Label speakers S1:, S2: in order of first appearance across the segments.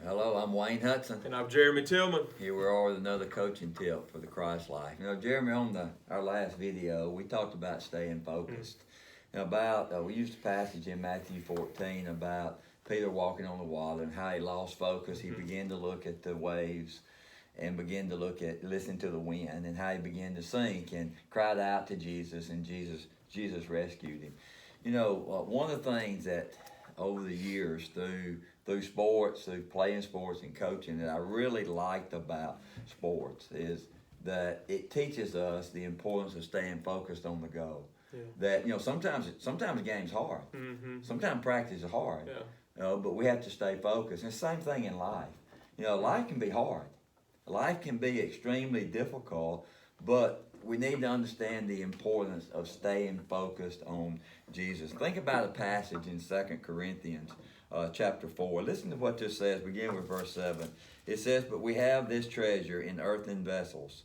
S1: Hello, I'm Wayne Hudson.
S2: And I'm Jeremy Tillman.
S1: Here we are with another coaching tip for the Christ life. Jeremy, on our last video, we talked about staying focused. We used a passage in Matthew 14 about Peter walking on the water and how he lost focus. He began to look at the waves and began to listen to the wind, and how he began to sink and cried out to Jesus, and Jesus rescued him. One of the things that over the years through sports, through playing sports and coaching, that I really liked about sports is that it teaches us the importance of staying focused on the goal. Yeah. That sometimes the game's hard. Mm-hmm. Sometimes practice is hard. Yeah. But we have to stay focused. And the same thing in life. Life can be hard. Life can be extremely difficult, but we need to understand the importance of staying focused on Jesus. Think about a passage in 2 Corinthians chapter 4. Listen to what this says, beginning with verse 7. It says, "But we have this treasure in earthen vessels,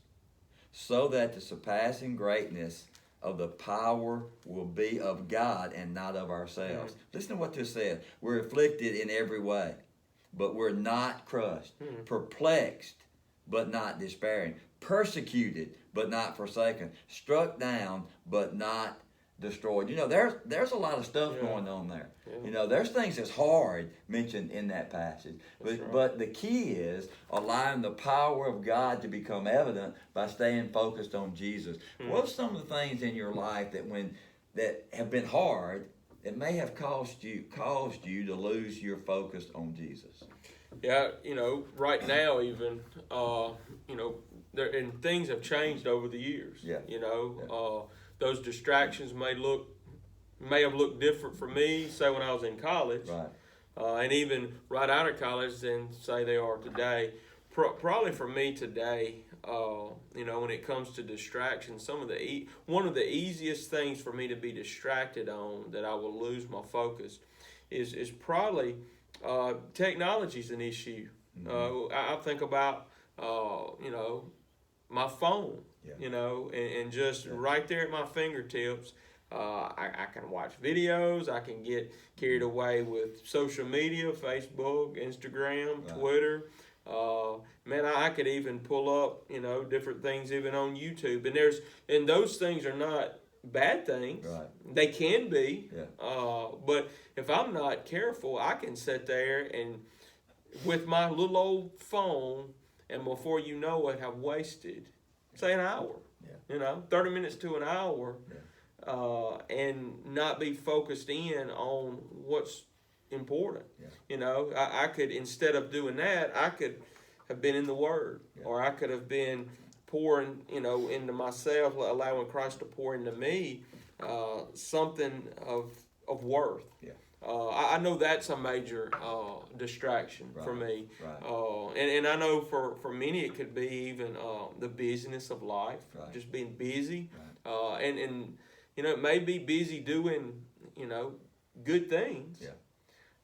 S1: so that the surpassing greatness of the power will be of God and not of ourselves." Listen to what this says. "We're afflicted in every way, but we're not crushed. Perplexed, but not despairing. Persecuted, but not forsaken. Struck down, but not destroyed." There's a lot of stuff going on there. Yeah. There's things that's hard mentioned in that passage. But the key is allowing the power of God to become evident by staying focused on Jesus. What are some of the things in your life that have been hard that may have caused you to lose your focus on Jesus?
S2: Yeah, right now even, and things have changed over the years. Yeah. Those distractions may have looked different for me, say when I was in college, right. And even right out of college than say they are today. Probably for me today, when it comes to distractions, one of the easiest things for me to be distracted on that I will lose my focus is probably technology's an issue. Mm-hmm. I think about my phone, and just right there at my fingertips. I can watch videos. I can get carried away with social media, Facebook, Instagram, right. Twitter. I could even pull up, different things even on YouTube. And those things are not bad things. Right. They can be. Yeah. But if I'm not careful, I can sit there and with my little old phone, and before you know it, have wasted, say, an hour. Yeah. 30 minutes to an hour. Yeah. And not be focused in on what's important. Yeah. I could, instead of doing that, I could have been in the Word, yeah. Or I could have been pouring, into myself, allowing Christ to pour into me something of worth. Yeah. I know that's a major distraction, right. For me. Right. And I know for many it could be even the busyness of life, right. Just being busy. Right. And it may be busy doing, good things. Yeah.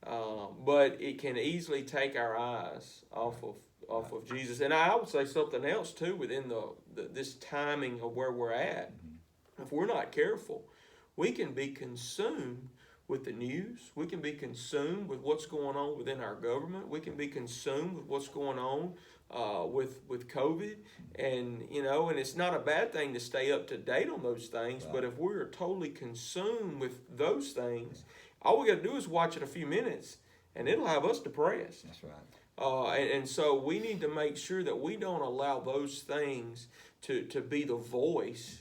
S2: But it can easily take our eyes off of Jesus. And I would say something else too within this timing of where we're at. Mm-hmm. If we're not careful, we can be consumed with the news. We can be consumed with what's going on within our government. We can be consumed with what's going on with COVID. And, and it's not a bad thing to stay up to date on those things. Right. But if we're totally consumed with those things, all we got to do is watch it a few minutes, and it'll have us depressed. That's right. And so we need to make sure that we don't allow those things to be the voice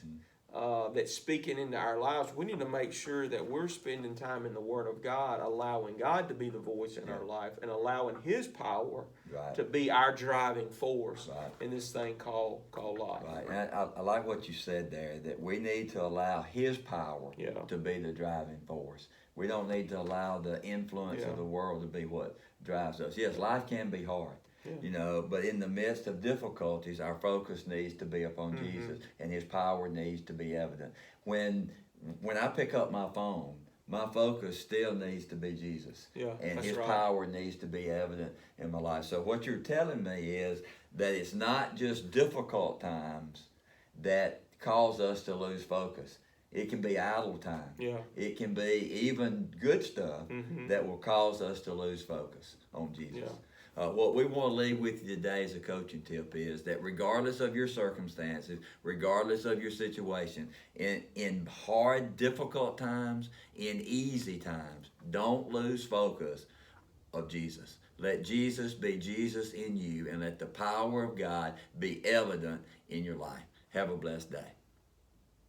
S2: that's speaking into our lives. We need to make sure that we're spending time in the Word of God, allowing God to be the voice in our life, and allowing His power to be our driving force in this thing called life.
S1: Right. And I like what you said there, that we need to allow His power to be the driving force. We don't need to allow the influence of the world to be what drives us. Yes, life can be hard. Yeah. But in the midst of difficulties, our focus needs to be upon Jesus, and His power needs to be evident. When I pick up my phone, my focus still needs to be Jesus, and His power needs to be evident in my life. So what you're telling me is that it's not just difficult times that cause us to lose focus. It can be idle time. Yeah. It can be even good stuff that will cause us to lose focus on Jesus. Yeah. What we want to leave with you today as a coaching tip is that regardless of your circumstances, regardless of your situation, in hard, difficult times, in easy times, don't lose focus of Jesus. Let Jesus be Jesus in you, and let the power of God be evident in your life. Have a blessed day.